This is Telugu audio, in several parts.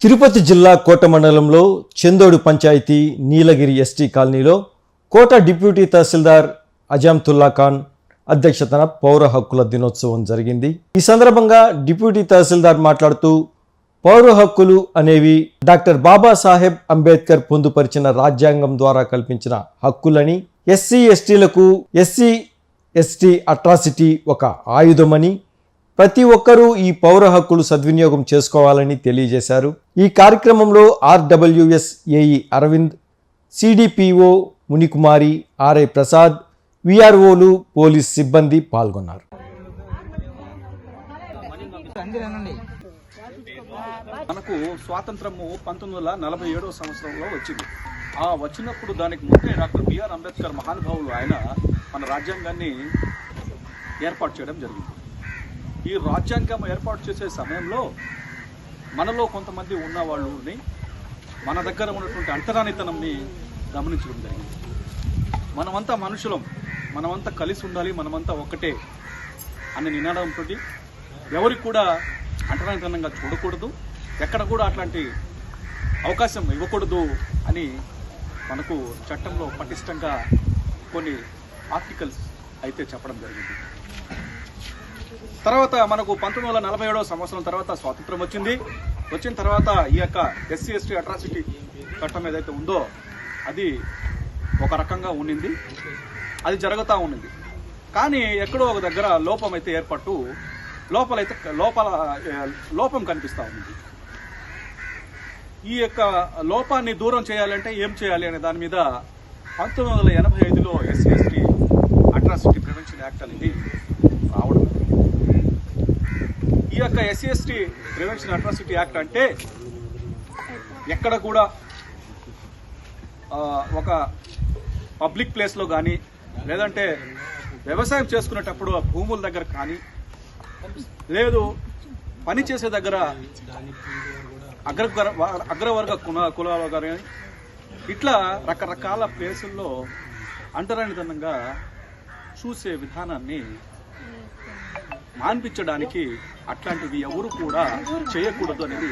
తిరుపతి జిల్లా కోట మండలంలో చందోడు పంచాయతీ నీలగిరి ఎస్టీ కాలనీలో కోట డిప్యూటీ తహసీల్దార్ అజాంతుల్లా ఖాన్ అధ్యక్షతన పౌర హక్కుల దినోత్సవం జరిగింది. ఈ సందర్భంగా డిప్యూటీ తహసీల్దార్ మాట్లాడుతూ పౌర హక్కులు అనేవి డాక్టర్ బాబాసాహెబ్ అంబేద్కర్ పొందుపరిచిన రాజ్యాంగం ద్వారా కల్పించిన హక్కులని, ఎస్సీ ఎస్టీలకు ఎస్సీ అట్రాసిటీ ఒక ఆయుధమని, ప్రతి ఒక్కరూ ఈ పౌర హక్కులు సద్వినియోగం చేసుకోవాలని తెలియజేశారు. ఈ కార్యక్రమంలో RWS AE Arvind, CDPO Munikumari, RI Prasad, విఆర్ఓలు, పోలీస్ సిబ్బంది పాల్గొన్నారు. మనకు స్వాతంత్రము 1947వ సంవత్సరంలో వచ్చింది. ఆ వచ్చినప్పుడు దానికి ముందే డాక్టర్ బిఆర్ అంబేద్కర్ మహానుభావులు ఆయన మన రాజ్యాంగాన్ని ఏర్పాటు చేయడం జరిగింది. ఈ రాజ్యాంగం ఏర్పాటు చేసే సమయంలో మనలో కొంతమంది ఉన్న వాళ్ళని మన దగ్గర ఉన్నటువంటి అంతరానితనంని గమనించడం జరిగింది. మనమంతా మనుషులం, మనమంతా కలిసి ఉండాలి, మనమంతా ఒక్కటే అనే నినాదంతో ఎవరికి కూడా అంటరానితనంగా చూడకూడదు, ఎక్కడ కూడా అట్లాంటి అవకాశం ఇవ్వకూడదు అని మనకు చట్టంలో పటిష్టంగా కొన్ని ఆర్టికల్స్ అయితే చెప్పడం జరిగింది. తర్వాత మనకు 1947వ సంవత్సరం తర్వాత స్వాతంత్రం వచ్చిన తర్వాత ఈ యొక్క ఎస్సీ ఎస్టీ అట్రాసిటీ చట్టం ఏదైతే ఉందో అది ఒక రకంగా ఉండింది, అది జరుగుతూ ఉండింది. కానీ ఎక్కడో ఒక దగ్గర లోపం అయితే ఏర్పట్టు లోపం కనిపిస్తూ ఉంది. ఈ యొక్క లోపాన్ని దూరం చేయాలంటే ఏం చేయాలి అనే దాని మీద 1985లో SC ST atrocity prevention act అనేది రావడం. ఈ యొక్క SC ST prevention atrocity act అంటే ఎక్కడ కూడా ఒక పబ్లిక్ ప్లేస్లో కానీ, లేదంటే వ్యవసాయం చేసుకునేటప్పుడు భూముల దగ్గర కానీ, లేదు పని చేసే దగ్గర అగ్రవర్గ కులాల కానీ, ఇట్లా రకరకాల ప్లేసుల్లో అంటరానితనంగా చూసే విధానాన్ని మాన్పించడానికి అట్లాంటివి ఎవరు కూడా చేయకూడదు అనేది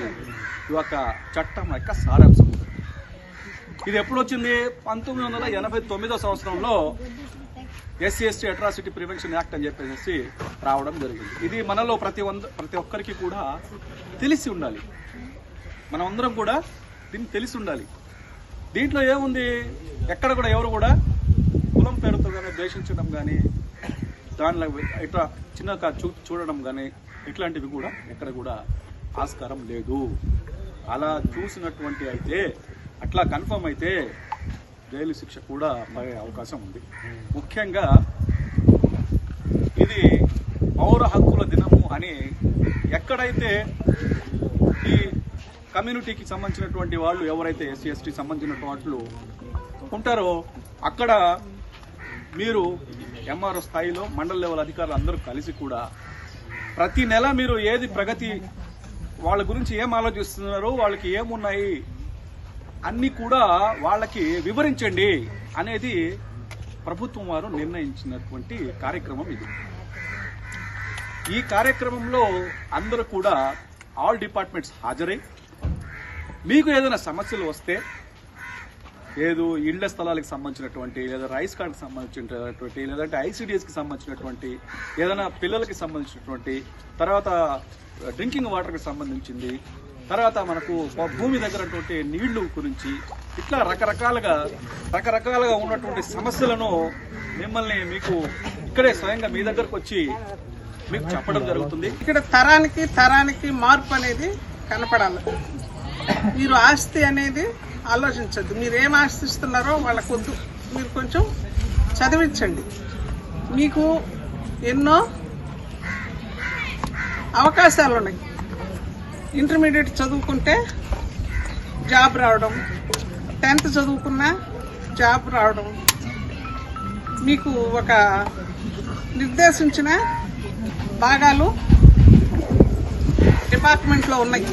ఈ యొక్క చట్టం యొక్క సారాంశం. ఇది ఎప్పుడు వచ్చింది? 1989వ సంవత్సరంలో SC ST atrocity prevention act అని చెప్పేసి రావడం జరిగింది. ఇది మనలో ప్రతి ఒక్కరికి కూడా తెలిసి ఉండాలి, మనమందరం కూడా దీన్ని తెలిసి ఉండాలి. దీంట్లో ఏముంది? ఎక్కడ కూడా ఎవరు కూడా కులం పేరుతో కానీ ద్వేషించడం కానీ, దానిలో ఇట్లా చిన్నగా చూడడం కానీ ఇట్లాంటివి కూడా ఎక్కడ కూడా ఆస్కారం లేదు. అలా చూసినటువంటి అయితే, అట్లా కన్ఫర్మ్ అయితే జైలు శిక్ష కూడా పడే అవకాశం ఉంది. ముఖ్యంగా ఇది పౌర హక్కుల దినము అని ఎక్కడైతే ఈ కమ్యూనిటీకి సంబంధించినటువంటి వాళ్ళు ఎవరైతే ఎస్సీ ఎస్టీ సంబంధించిన వాళ్ళు ఉంటారో అక్కడ మీరు ఎంఆర్ఓ స్థాయిలో మండల లెవెల్ అధికారులు అందరూ కలిసి కూడా ప్రతి నెల మీరు ఏది ప్రగతి, వాళ్ళ గురించి ఏం ఆలోచిస్తున్నారో, వాళ్ళకి ఏమున్నాయి అన్నీ కూడా వాళ్ళకి వివరించండి అనేది ప్రభుత్వం వారు నిర్ణయించినటువంటి కార్యక్రమం ఇది. ఈ కార్యక్రమంలో అందరూ కూడా ఆల్ డిపార్ట్మెంట్స్ హాజరై మీకు ఏదైనా సమస్యలు వస్తే, లేదు ఇళ్ల స్థలాలకు సంబంధించినటువంటి, లేదా రైస్ కార్డుకి సంబంధించినటువంటి, లేదంటే ఐసిడిఎస్కి సంబంధించినటువంటి, ఏదైనా పిల్లలకి సంబంధించినటువంటి, తర్వాత డ్రింకింగ్ వాటర్కి సంబంధించింది, తర్వాత మనకు భూమి దగ్గర నీళ్లు గురించి, ఇట్లా రకరకాలుగా ఉన్నటువంటి సమస్యలను మిమ్మల్ని మీకు ఇక్కడే స్వయంగా మీ దగ్గరకు వచ్చి మీకు చెప్పడం జరుగుతుంది. ఇక్కడ తరానికి మార్పు అనేది కనపడాలి. మీరు ఆస్తి అనేది ఆలోచించద్దు, మీరు ఏం ఆశిస్తున్నారో వాళ్ళకు వద్దు, మీరు కొంచెం చదివించండి. మీకు ఎన్నో అవకాశాలు ఉన్నాయి. ఇంటర్మీడియట్ చదువుకుంటే జాబ్ రావడం, 10th చదువుకున్నా జాబ్ రావడం, మీకు ఒక నిర్దేశించిన భాగాలు డిపార్ట్మెంట్లో ఉన్నాయి.